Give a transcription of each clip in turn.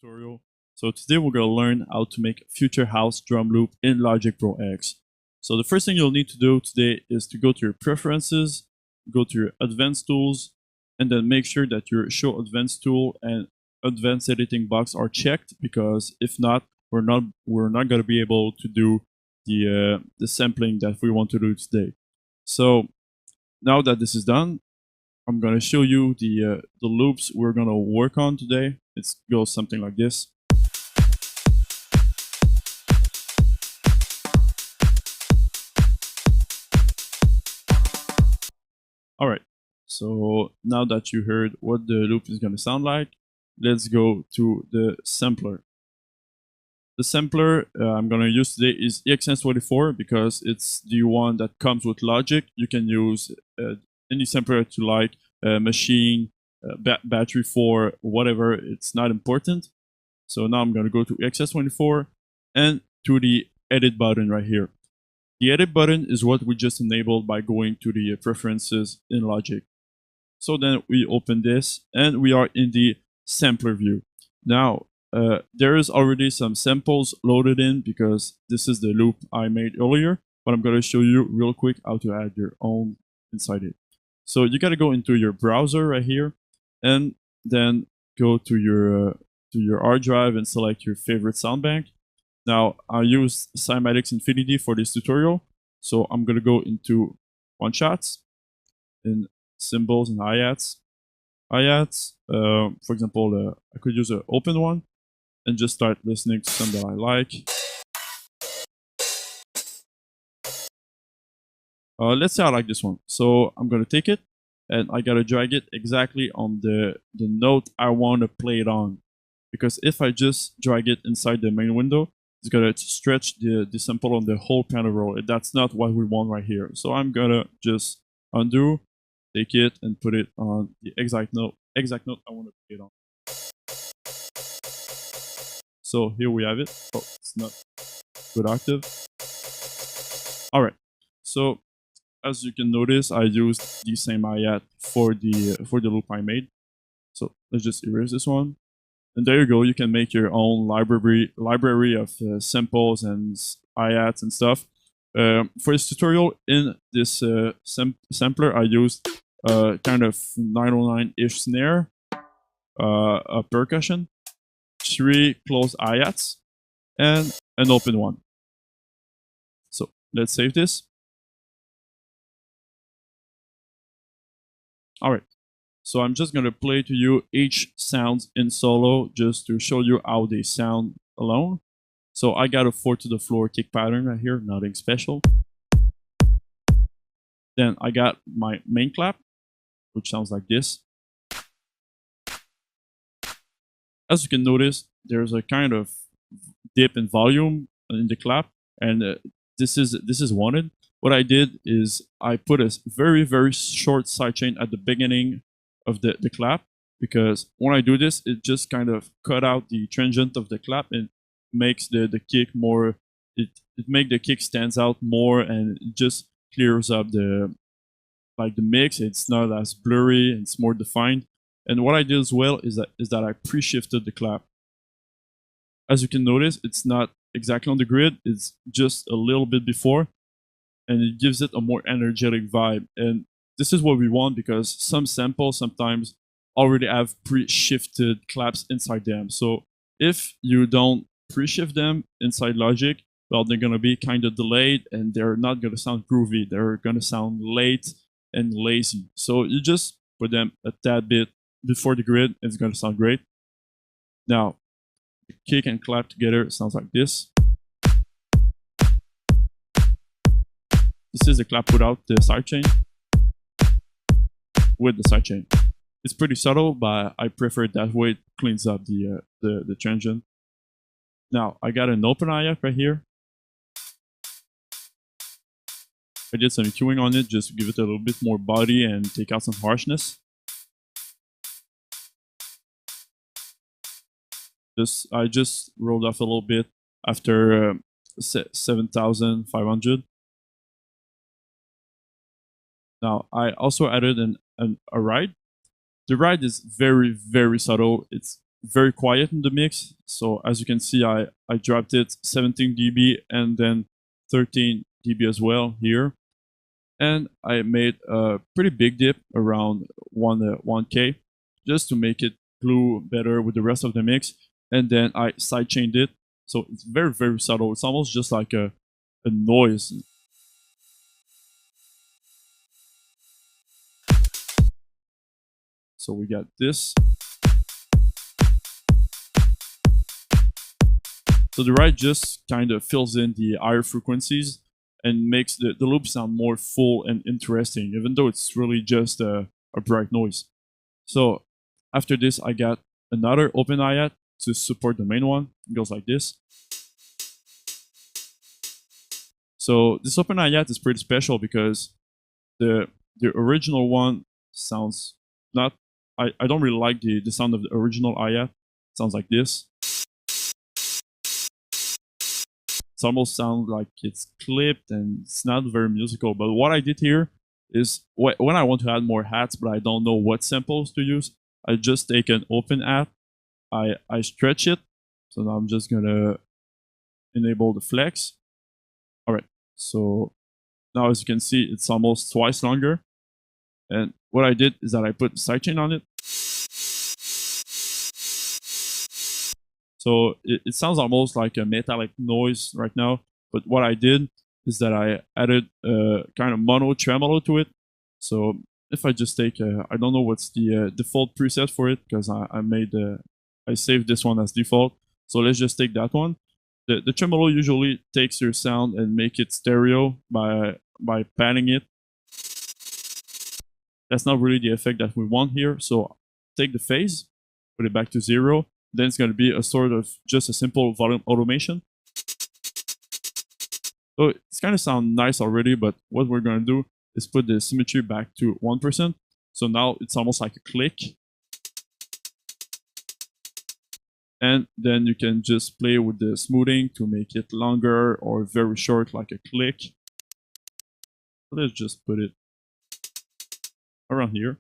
tutorial. So today we're going to learn how to make future house drum loop in Logic Pro X. So the first thing you'll need to do today is to go to your preferences, go to your advanced tools, and then make sure that your show advanced tool and advanced editing box are checked, because if not, we're not going to be able to do the sampling that we want to do today. So now that this is done, I'm going to show you the loops we're going to work on today. It goes something like this. All right, so now that you heard what the loop is going to sound like, let's go to the sampler. The sampler I'm going to use today is Eİrᴛᴇʀᴛ because it's the one that comes with Logic. You can use any sampler that you like, machine, battery 4, whatever, it's not important. So now I'm going to go to Eİrᴛᴇʀᴛ and to the edit button right here. The edit button is what we just enabled by going to the preferences in Logic. So then we open this and we are in the sampler view. Now, there is already some samples loaded in because this is the loop I made earlier, but I'm going to show you real quick how to add your own inside it. So you got to go into your browser right here and then go to your hard drive and select your favorite sound bank. Now, I use Cymatics Infinity for this tutorial, so I'm going to go into one-shots, in cymbals and hi-hats. Hi-hats, for example, I could use an open one and just start listening to some that I like. Let's say I like this one. So I'm going to take it and I got to drag it exactly on the note I want to play it on. Because if I just drag it inside the main window, it's going to stretch the sample on the whole piano roll. That's not what we want right here. So I'm going to just undo, take it, and put it on the exact note I want to play it on. So here we have it. Oh, it's not good octave. All right. So as you can notice, I used the same hi-hat for the loop I made. So let's just erase this one. And there you go. You can make your own library of samples and hi-hats and stuff. For this tutorial, in this sampler, I used kind of 909-ish snare, a percussion, 3 closed hi-hats, and an open one. So let's save this. All right. So I'm just going to play to you each sound in solo just to show you how they sound alone. So I got a 4 to the floor kick pattern right here, nothing special. Then I got my main clap, which sounds like this. As you can notice, there's a kind of dip in volume in the clap, and this is wanted. What I did is I put a very, very short sidechain at the beginning of the clap, because when I do this, it just kind of cut out the transient of the clap and makes the kick more, it makes the kick stands out more, and it just clears up the mix. It's not as blurry, it's more defined. And what I did as well is that I pre-shifted the clap. As you can notice, it's not exactly on the grid, it's just a little bit before, and it gives it a more energetic vibe. And this is what we want, because some samples sometimes already have pre-shifted claps inside them. So if you don't pre-shift them inside Logic, well, they're going to be kind of delayed and they're not going to sound groovy. They're going to sound late and lazy. So you just put them a tad bit before the grid and it's going to sound great. Now, the kick and clap together sounds like this. This is the clap without the sidechain. With the sidechain, it's pretty subtle, but I prefer it that way. It cleans up the transient. Now I got an open hi-hat right here. I did some EQing on it just to give it a little bit more body and take out some harshness. I just rolled off a little bit after 7,500. Now I also added a ride. The ride is very, very subtle. It's very quiet in the mix. So as you can see, I dropped it 17 dB and then 13 dB as well here. And I made a pretty big dip around 1K just to make it glue better with the rest of the mix. And then I sidechained it. So it's very, very subtle. It's almost just like a noise. So we got this. So the right just kind of fills in the higher frequencies and makes the loop sound more full and interesting, even though it's really just a bright noise. So after this, I got another open hi-hat to support the main one. It goes like this. So this open hi-hat is pretty special because the original one sounds not. I don't really like the sound of the original hi-hat. It sounds like this. It almost sounds like it's clipped and it's not very musical. But what I did here is when I want to add more hats, but I don't know what samples to use, I just take an open hat, I stretch it. So now I'm just gonna enable the flex. All right, so now as you can see, it's almost twice longer. And what I did is that I put sidechain on it. So it sounds almost like a metallic noise right now. But what I did is that I added a kind of mono tremolo to it. So if I just take, I don't know what's the default preset for it because I saved this one as default. So let's just take that one. The tremolo usually takes your sound and make it stereo by panning it. That's not really the effect that we want here. So take the phase, put it back to 0. Then it's going to be a sort of just a simple volume automation. So it's kind of sound nice already, but what we're going to do is put the symmetry back to 1%. So now it's almost like a click. And then you can just play with the smoothing to make it longer or very short like a click. Let's just put it around here.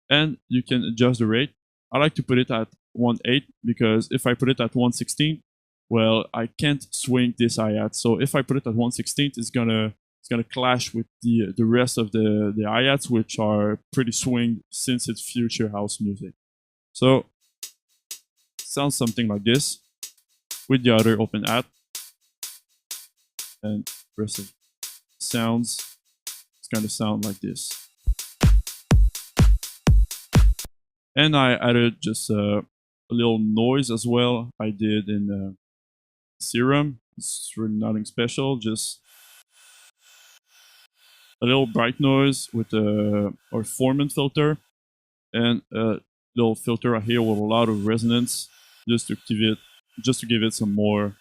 And you can adjust the rate. I like to put it at 1/8 because if I put it at 1/16, well, I can't swing this hi-hat. So if I put it at 1/16, it's gonna clash with the rest of the hi-hats, which are pretty swinged since it's future house music. So it sounds something like this with the other open hat, and the rest of sounds, it's gonna sound like this. And I added just a little noise as well. I did in Serum. It's really nothing special, just a little bright noise with a formant filter and a little filter right here with a lot of resonance, just to give it some more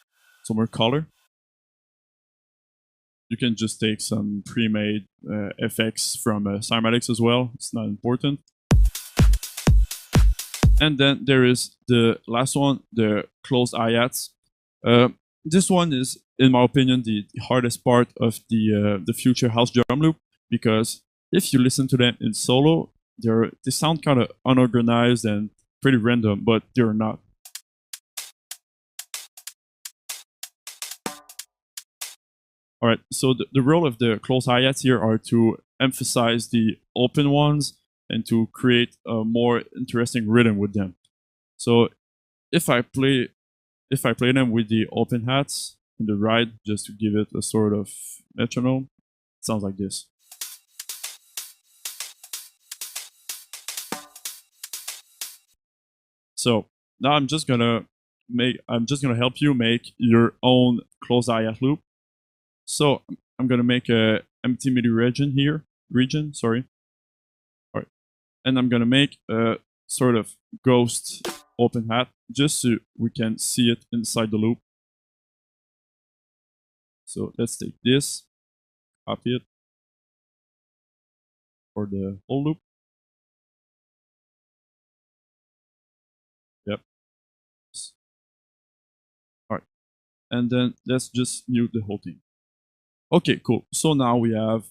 color. You can just take some pre-made effects from cymatics as well. It's not important. And then there is the last one, the closed hi-hats. This one is, in my opinion, the hardest part of the future house drum loop, because if you listen to them in solo, they sound kind of unorganized and pretty random, but they're not. All right, so the role of the closed hi-hats here are to emphasize the open ones and to create a more interesting rhythm with them. So if I play them with the open hats in the right, just to give it a sort of metronome, it sounds like this. So now I'm just gonna help you make your own closed hi-hat loop. So I'm gonna make a empty MIDI region, sorry. All right, and I'm gonna make a sort of ghost open hat just so we can see it inside the loop. So let's take this, copy it for the whole loop. Yep. All right, and then let's just mute the whole thing. Okay, cool. So now we have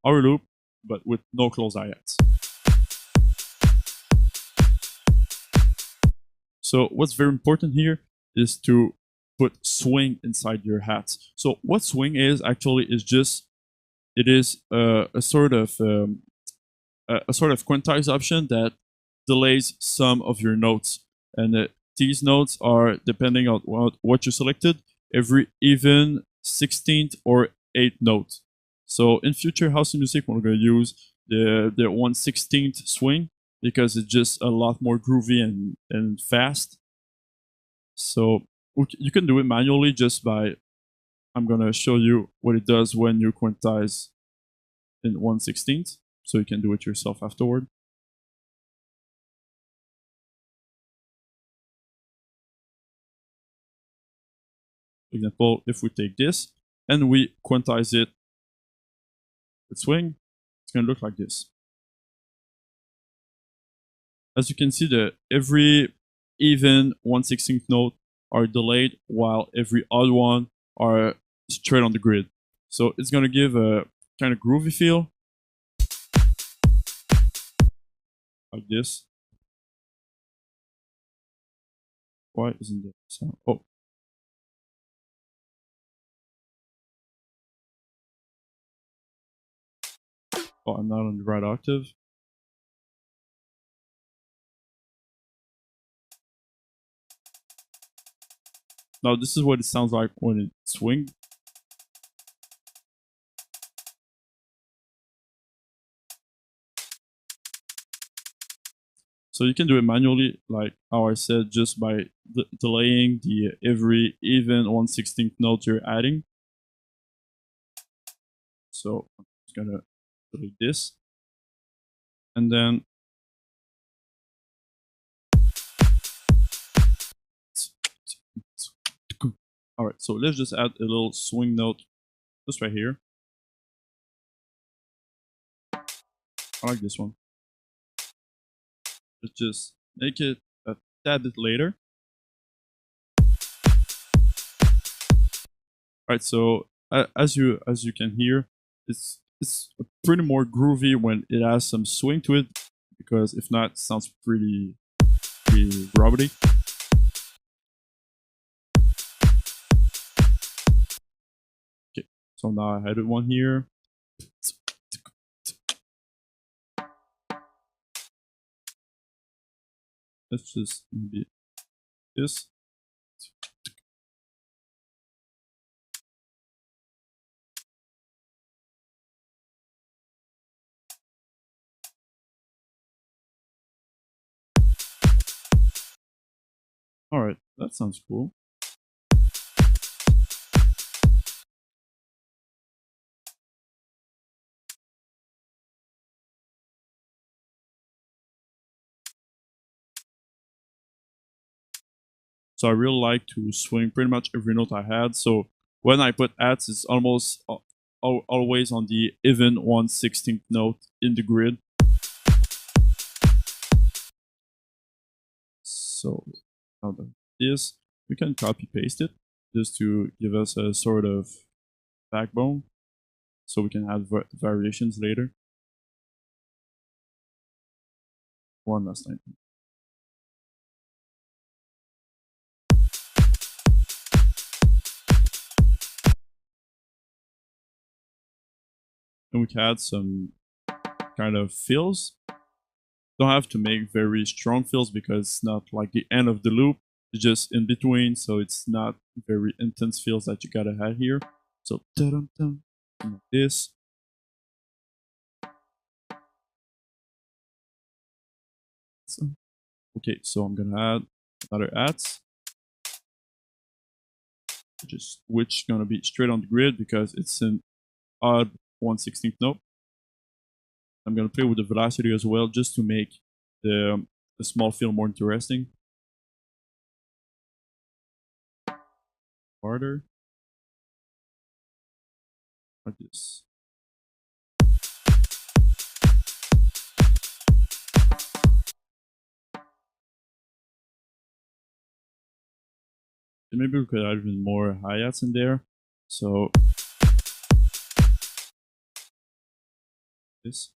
our loop, but with no closed hi-hats. So what's very important here is to put swing inside your hats. So what swing is actually is just it is a sort of quantized option that delays some of your notes, and these notes are depending on what you selected every even 16th or 8th note. So in future house music, we're going to use the 1/16th swing because it's just a lot more groovy and fast. So you can do it manually just by, I'm going to show you what it does when you quantize in 1/16th, so you can do it yourself afterward. For example, if we take this and we quantize it with swing, it's going to look like this. As you can see, every even 1/16th note are delayed, while every odd one are straight on the grid. So it's going to give a kind of groovy feel, like this. Why isn't there sound? Oh. Oh, I'm not on the right octave. Now this is what it sounds like when it swings. So you can do it manually, like how I said, just by delaying the every even 1/16th note you're adding. So I'm just gonna delete this, and then all right. So let's just add a little swing note just right here. I like this one. Let's just make it a tad bit later. All right. So as you can hear, it's pretty more groovy when it has some swing to it, because if not, it sounds pretty rubbery. Okay, so now I added one here. Let's just maybe this. All right, that sounds cool. So I really like to swing pretty much every note I had. So when I put adds, it's almost always on the even 1/16th note in the grid. So now that this, we can copy paste it just to give us a sort of backbone, so we can add variations later. One last time. And we can add some kind of fills. Don't have to make very strong fills because it's not like the end of the loop. It's just in between, so it's not very intense fills that you gotta have here. So like this. So, okay, so I'm gonna add another adds, which is gonna be straight on the grid because it's an odd 1/16th note. I'm gonna play with the velocity as well, just to make the small fill more interesting. Harder, like this. And maybe we could add even more hi-hats in there. So this.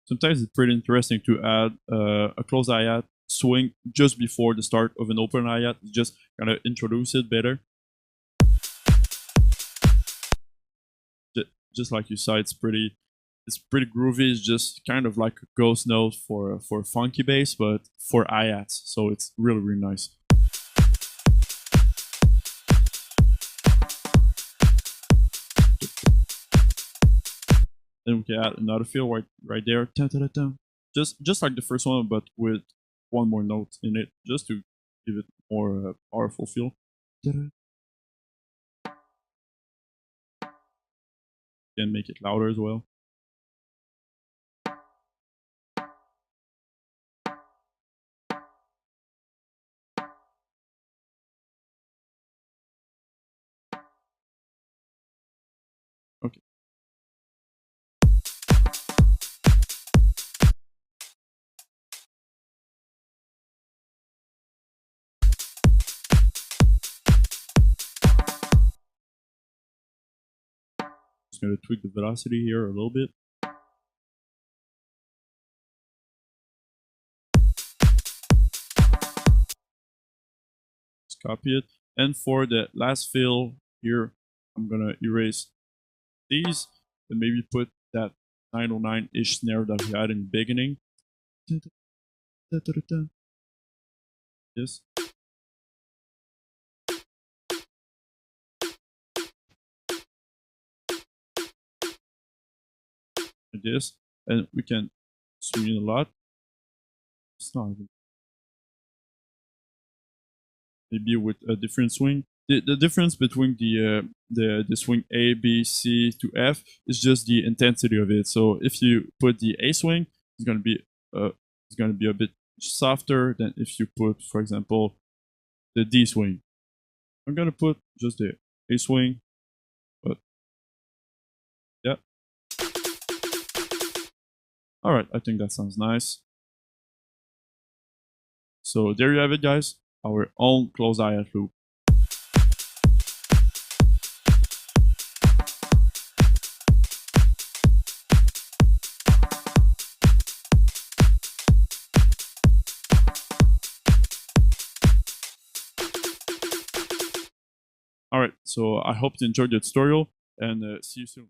Sometimes it's pretty interesting to add a close hi-hat swing just before the start of an open hi-hat, just kind of introduce it better. Just like you saw, it's pretty groovy. It's just kind of like a ghost note for funky bass, but for hi-hats. So it's really, really nice. Then we can add another fill right there. Just like the first one, but with one more note in it, just to give it more powerful feel. Can make it louder as well. Okay. Just gonna tweak the velocity here a little bit. Just copy it. And for the last fill here, I'm gonna erase these and maybe put that 909-ish snare that we had in the beginning. Yes. Like this. And we can swing it a lot. It's not maybe with a different swing. The difference between the swing A, B, C to F is just the intensity of it. So if you put the A swing, it's gonna be a bit softer than if you put, for example, the D swing. I'm gonna put just the A swing, but yeah. All right, I think that sounds nice. So there you have it, guys. Our own closed hi-hat loop. All right, so I hope you enjoyed the tutorial and see you soon.